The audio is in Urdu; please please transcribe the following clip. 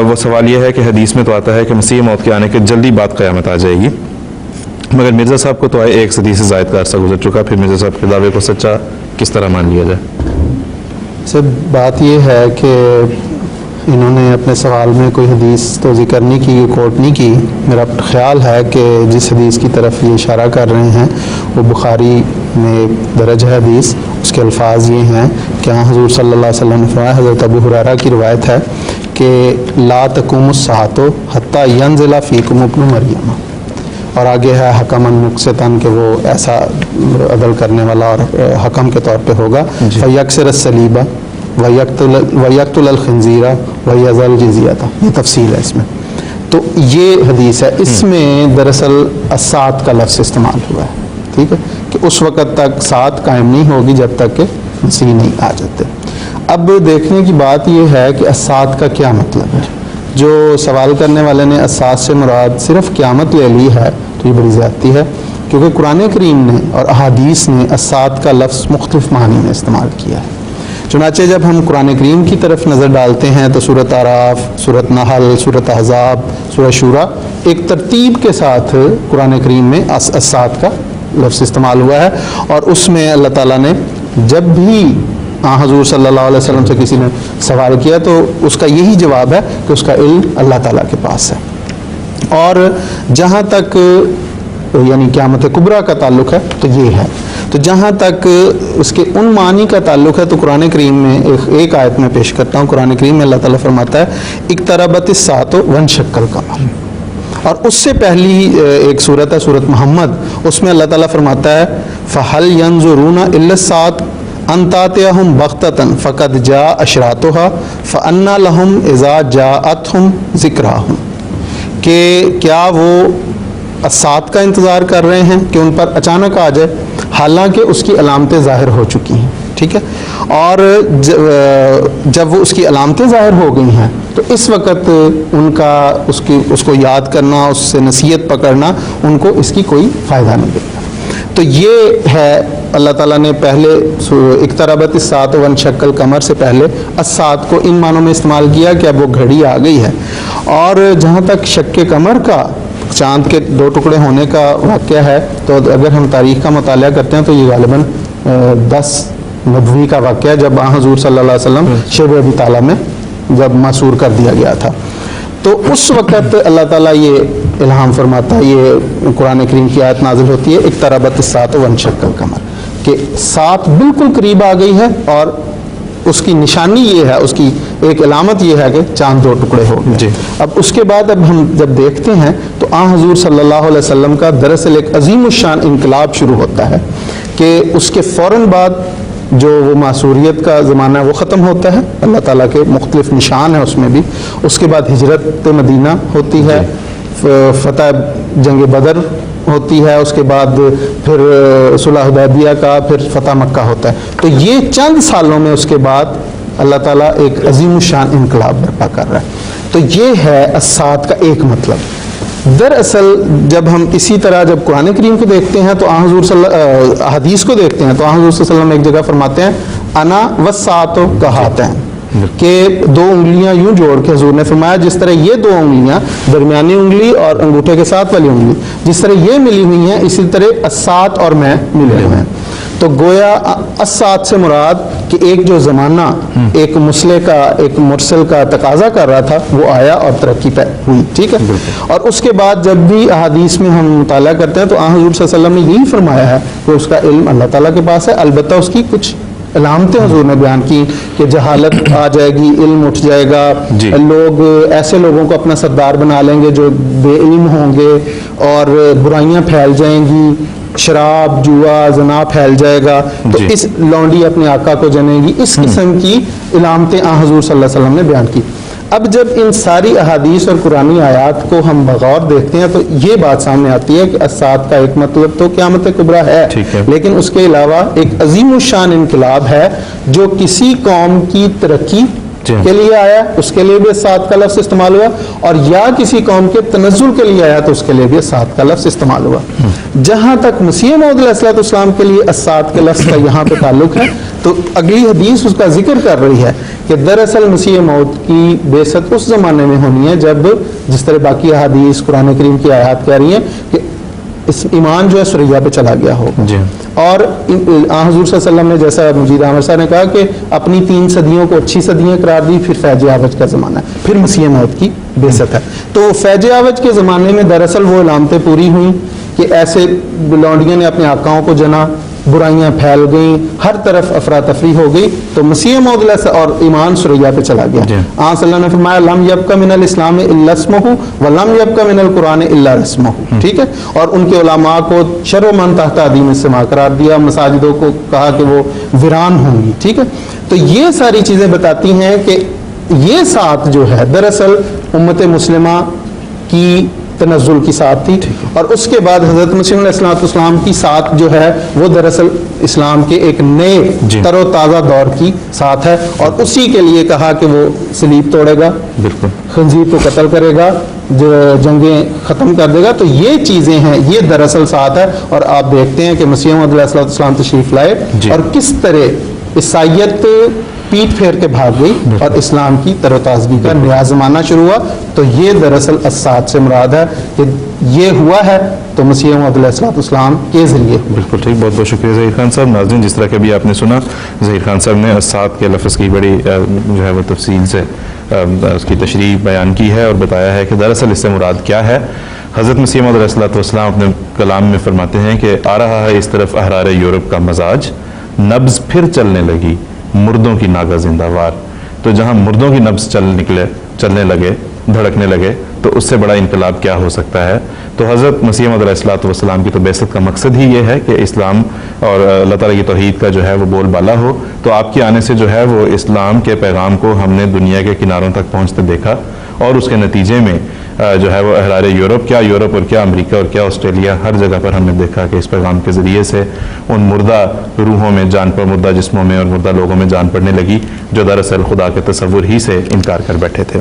وہ سوال یہ ہے کہ حدیث میں تو آتا ہے کہ مسیح موت کے آنے کے جلدی بعد قیامت آ جائے گی، مگر مرزا صاحب کو تو آئے ایک صدی سے زائد کا عرصہ گزر چکا، پھر مرزا صاحب کے دعوے کو سچا کس طرح مان لیا جائے؟ سب بات یہ ہے کہ انہوں نے اپنے سوال میں کوئی حدیث تو ذکر نہیں کی، کوٹ نہیں کی. میرا خیال ہے کہ جس حدیث کی طرف یہ اشارہ کر رہے ہیں وہ بخاری میں درج ہے حدیث. اس کے الفاظ یہ ہیں کہ حضور صلی اللہ علیہ وسلم نے فرمایا، حضرت ابو ہریرہ کی روایت ہے کہ لا تقوم الساعة حتی ینزل فیکم ابن مریم، اور آگے ہے حکما مقسطا کہ وہ ایسا عدل کرنے والا اور حکم کے طور پہ ہوگا. فیکسر الصلیب وَيَقْتُلَ الْخِنْزِيرَ وَيَذَرُ الْجِزْيَةَ، یہ تفصیل ہے اس میں. تو یہ حدیث ہے، اس میں دراصل الساعت کا لفظ استعمال ہوا ہے، ٹھیک ہے، کہ اس وقت تک ساعت قائم نہیں ہوگی جب تک کہ مسیح نہیں آ جاتے. اب دیکھنے کی بات یہ ہے کہ الساعت کا کیا مطلب ہے. جو سوال کرنے والے نے الساعت سے مراد صرف قیامت لے لی ہے تو یہ بڑی زیادتی ہے، کیونکہ قرآن کریم نے اور احادیث نے الساعت کا لفظ مختلف معنی میں استعمال کیا ہے. چنانچہ جب ہم قرآن کریم کی طرف نظر ڈالتے ہیں تو سورۃ اعراف، سورۃ نحل، سورۃ احزاب، سورۃ شورى، ایک ترتیب کے ساتھ قرآن کریم میں الساعت کا لفظ استعمال ہوا ہے. اور اس میں اللہ تعالیٰ نے جب بھی حضور صلی اللہ علیہ وسلم سے کسی نے سوال کیا تو اس کا یہی جواب ہے کہ اس کا علم اللہ تعالیٰ کے پاس ہے. اور جہاں تک یعنی قیامت کبریٰ کا تعلق ہے تو یہ ہے. تو جہاں تک اس کے ان معنی کا تعلق ہے تو قرآن کریم میں ایک آیت میں پیش کرتا ہوں. قرآن کریم میں اللہ تعالیٰ فرماتا ہے اقتربت الساعة وانشق القمر، اور اس سے پہلی ایک صورت ہے سورۃ محمد، اس میں اللہ تعالیٰ فرماتا ہے فَهَلْ يَنظُرُونَ إِلَّا السَّاعَةَ أَن تَأْتِيَهُمْ بَغْتَةً فَقَدْ جَاءَ أَشْرَاطُهَا فَأَنَّىٰ لَهُمْ إِذَا جَاءَتْهُمْ ذِكْرَاهُمْ، کہ کیا وہ الساعت کا انتظار کر رہے ہیں کہ ان پر اچانک آ جائے، حالانکہ اس کی علامتیں ظاہر ہو چکی ہیں. ٹھیک ہے، اور جب وہ اس کی علامتیں ظاہر ہو گئی ہیں تو اس وقت ان کا اس کو یاد کرنا، اس سے نصیحت پکڑنا ان کو اس کی کوئی فائدہ نہیں دے گا. تو یہ ہے اللہ تعالیٰ نے پہلے اقتربت الساعة وانشق القمر سے پہلے الساعت کو ان معنوں میں استعمال کیا کہ اب وہ گھڑی آ گئی ہے. اور جہاں تک شق قمر کا، چاند کے دو ٹکڑے ہونے کا واقعہ ہے، تو اگر ہم تاریخ کا مطالعہ کرتے ہیں تو یہ غالباً 10 نبوی کا واقعہ ہے، جب حضور صلی اللہ علیہ وسلم شیب ابی طالب میں جب معصور کر دیا گیا تھا. تو اس وقت اللہ تعالیٰ یہ الہام فرماتا ہے، یہ قرآن کریم کی آیت نازل ہوتی ہے اقتربت الساعة وانشق القمر، کہ ساعت بالکل قریب آ گئی ہے اور اس کی نشانی یہ ہے، اس کی ایک علامت یہ ہے کہ چاند 2 ٹکڑے ہو گئے. اب اس کے بعد اب ہم جب دیکھتے ہیں تو حضور صلی اللہ علیہ وسلم کا دراصل ایک عظیم الشان انقلاب شروع ہوتا ہے کہ اس کے فوراً بعد جو وہ معصوریت کا زمانہ ہے وہ ختم ہوتا ہے. اللہ تعالیٰ کے مختلف نشان ہیں اس میں بھی. اس کے بعد ہجرت مدینہ ہوتی ہے، فتح جنگ بدر ہوتی ہے، اس کے بعد پھر صلح حدیبیہ کا، پھر فتح مکہ ہوتا ہے. تو یہ چند سالوں میں اس کے بعد اللہ تعالیٰ ایک عظیم الشان انقلاب برپا کر رہا ہے. تو یہ ہے الساعت کا ایک مطلب. دراصل جب ہم اسی طرح جب قرآن کریم کو دیکھتے ہیں تو حدیث کو دیکھتے ہیں تو حضور صلی اللہ علیہ وسلم ایک جگہ فرماتے ہیں انا والساعۃ کہاتین، کہ 2 انگلیاں یوں جوڑ کے حضور نے فرمایا جس طرح یہ 2 انگلیاں، درمیانی انگلی اور انگوٹھے کے ساتھ والی انگلی، جس طرح یہ ملی ہوئی ہیں اسی طرح الساعت اور میں ملے ہوئے ہیں. تو گویا الساعت سے مراد کہ ایک جو زمانہ ایک مسلح کا، ایک مرسل کا تقاضا کر رہا تھا وہ آیا اور ترقی پہ ہوئی. ٹھیک ہے، اور اس کے بعد جب بھی احادیث میں ہم مطالعہ کرتے ہیں تو حضور صلی اللہ علیہ وسلم نے یہی فرمایا ہے کہ اس کا علم اللہ تعالیٰ کے پاس ہے. البتہ اس کی کچھ علامتیں حضور نے بیان کی کہ جہالت آ جائے گی، علم اٹھ جائے گا، لوگ ایسے لوگوں کو اپنا سردار بنا لیں گے جو بے علم ہوں گے، اور برائیاں پھیل جائیں گی، شراب، جوا، زنا پھیل جائے گا، تو اس لونڈی اپنے آقا کو جنے گی. اس قسم کی علامتیں حضور صلی اللہ علیہ وسلم نے بیان کی. اب جب ان ساری احادیث اور قرآنی آیات کو ہم بغور دیکھتے ہیں تو یہ بات سامنے آتی ہے کہ الساعت کا ایک مطلب تو قیامت کبریٰ ہے، لیکن اس کے علاوہ ایک عظیم الشان انقلاب ہے جو کسی قوم کی ترقی کے لیے آیا اس کے لیے بھی السات کا لفظ استعمال ہوا, اور یا کسی قوم کے تنزل کے لیے آیا تو اس کے لیے بھی السات کا لفظ استعمال ہوا. جہاں تک مسیح موعود علیہ الصلوۃ والسلام کے لیے السات کے لفظ کا یہاں پہ تعلق ہے, تو اگلی حدیث اس کا ذکر کر رہی ہے کہ دراصل مسیح موعود کی بعثت اس زمانے میں ہونی ہے جب, جس طرح باقی احادیث قرآن کریم کی آیات کہہ رہی ہیں کہ اس ایمان جو ہے سریا پہ چلا گیا ہوگا. اور حضور صلی اللہ علیہ وسلم نے, جیسا مجید عامر صاحب نے کہا, کہ اپنی 3 صدیوں کو اچھی صدیاں قرار دی, پھر فیض عوج کا زمانہ ہے, پھر مسیح موعود کی بعثت ہے. تو فیض عوج کے زمانے میں دراصل وہ علامتیں پوری ہوئیں کہ ایسے لونڈیوں نے اپنے آقاؤں کو جنا, برائیاں پھیل گئیں, ہر طرف افراتفری ہو گئی, تو مسیح موعود اور ایمان سریا پہ چلا گیا. آپ صلی اللہ نے فرمایا لم یبق من الاسلام الا اسمہ ولم یبق من القرآن الا رسمہ. ٹھیک ہے, اور ان کے علماء کو شر و من تحت عدیم السماء قرار دیا, مساجدوں کو کہا کہ وہ ویران ہوں گی. ٹھیک ہے, تو یہ ساری چیزیں بتاتی ہیں کہ یہ ساتھ جو ہے دراصل امت مسلمہ کی تنزل کی ساتھ تھی, اور اس کے بعد حضرت مسیح علیہ السلام کی ساتھ جو ہے وہ دراصل اسلام کے ایک نئے تر و تازہ دور کی ساتھ ہے, اور اسی کے لیے کہا کہ وہ صلیب توڑے گا, خنزیر کو قتل کرے گا, جو جنگیں ختم کر دے گا. تو یہ چیزیں ہیں, یہ دراصل ساتھ ہے. اور آپ دیکھتے ہیں کہ مسیح موعود علیہ السلام تشریف لائے اور کس طرح عیسائیت پیٹ پھیر کے بھاگ گئی اور اسلام کی تر و تازگی کا نیا زمانہ شروع ہوا. تو یہ دراصل السات سے مراد ہے کہ یہ ہوا ہے تو مسیح موعود علیہ السلام کے ذریعے. بالکل ٹھیک, بہت بہت شکریہ ظہیر خان صاحب. ناظرین, جس طرح کہ ابھی آپ نے سنا, ظہیر خان صاحب نے السات کے لفظ کی بڑی جو ہے وہ تفصیل سے اس کی تشریح بیان کی ہے اور بتایا ہے کہ دراصل اس سے مراد کیا ہے. حضرت مسیح موعود علیہ السلام اپنے کلام میں فرماتے ہیں کہ آ رہا ہے اس طرف احرار یورپ کا مزاج, نبض پھر چلنے لگی مردوں کی ناگہ زندہ وار. تو جہاں مردوں کی نبض چلنے لگے, دھڑکنے لگے, تو اس سے بڑا انقلاب کیا ہو سکتا ہے. تو حضرت مسیح موعود علیہ السلام کی تو بعثت کا مقصد ہی یہ ہے کہ اسلام اور اللہ تعالیٰ کی توحید کا جو ہے وہ بول بالا ہو. تو آپ کے آنے سے جو ہے وہ اسلام کے پیغام کو ہم نے دنیا کے کناروں تک پہنچتے دیکھا, اور اس کے نتیجے میں جو ہے وہ احرار یورپ اور کیا امریکہ اور کیا آسٹریلیا, ہر جگہ پر ہم نے دیکھا کہ اس پیغام کے ذریعے سے ان مردہ روحوں میں جان پر, مردہ جسموں میں اور مردہ لوگوں میں جان پڑنے لگی جو دراصل خدا کے تصور ہی سے انکار کر بیٹھے تھے.